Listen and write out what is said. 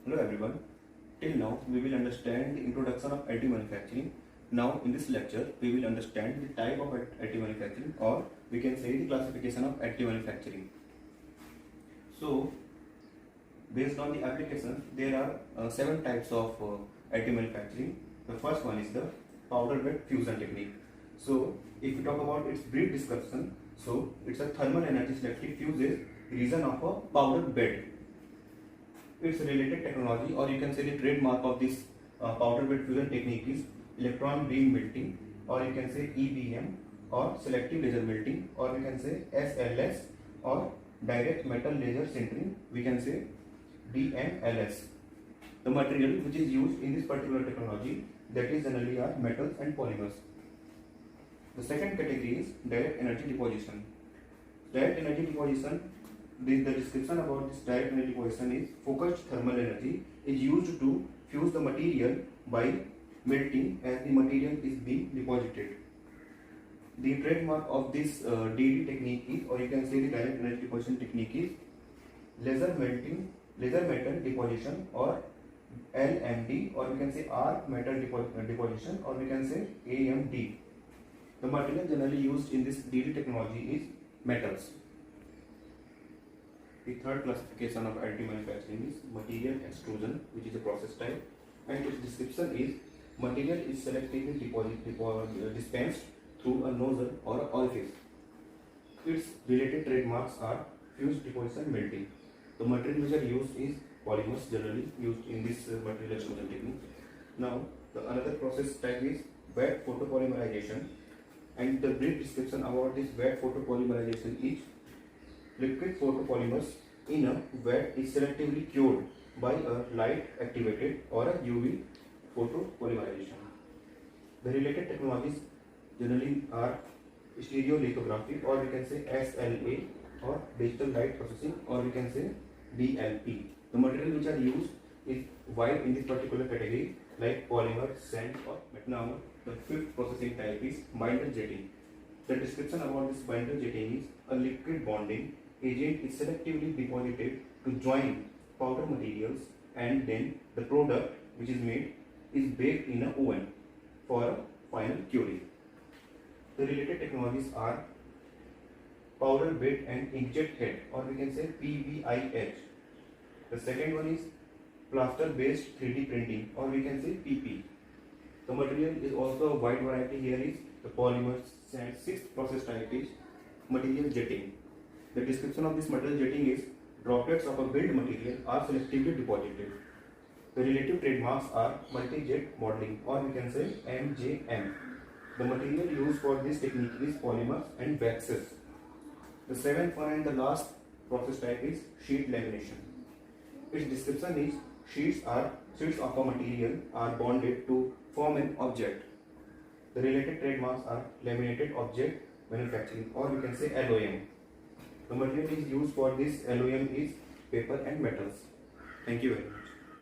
Hello everyone. Till now we will understand the introduction of additive manufacturing. Now in this lecture we will understand the type of additive manufacturing, or we can say the classification of additive manufacturing. So based on the application there are 7 types of additive manufacturing. The first one is the powder bed fusion technique. So if we talk about its brief description, so it's a thermal energy selective fuses region of a powder bed. Its related technology, or you can say the trademark of this powder bed fusion technique, is electron beam melting, or you can say EBM, or selective laser melting, or you can say SLS, or direct metal laser sintering, we can say DMLS. The material which is used in this particular technology, that is generally are metals and polymers. The second category is direct energy deposition. Direct energy deposition, the description about this direct energy deposition is focused thermal energy is used to fuse the material by melting as the material is being deposited. The trademark of this DD technique is, or you can say the direct energy deposition technique is laser metal deposition, or LMD, or we can say R metal deposition, or we can say AMD. The material generally used in this DD technology is metals. The third classification of additive manufacturing is material extrusion, which is a process type, and its description is material is selectively dispensed through a nozzle or an orifice. Its related trademarks are fuse deposition melting. The material which are used is polymers, generally used in this material extrusion technique. Now, the another process type is wet photopolymerization, and the brief description about this wet photopolymerization is liquid photopolymers in a wet is selectively cured by a light activated or a UV photopolymerization. The related technologies generally are stereolithography, or we can say SLA, or digital light processing, or we can say DLP. The material which are used is wide in this particular category, like polymer, sand, or metal. Now, the fifth processing type is binder jetting. The description about this binder jetting is a liquid bonding agent is selectively deposited to join powder materials, and then the product which is made is baked in an oven for a final curing. The related technologies are powder bed and inkjet head, or we can say PBIH. The second one is plaster based 3D printing, or we can say PP. The material is also a wide variety. Here is the polymers, and sixth process type is material jetting. The description of this material jetting is droplets of a build material are selectively deposited. The relative trademarks are multi-jet modeling, or we can say MJM. The material used for this technique is polymers and waxes. The seventh one and the last process type is sheet lamination. Its description is sheets of a material are bonded to form an object. The related trademarks are laminated object manufacturing, or we can say LOM. The material is used for this LOM is paper and metals. Thank you very much.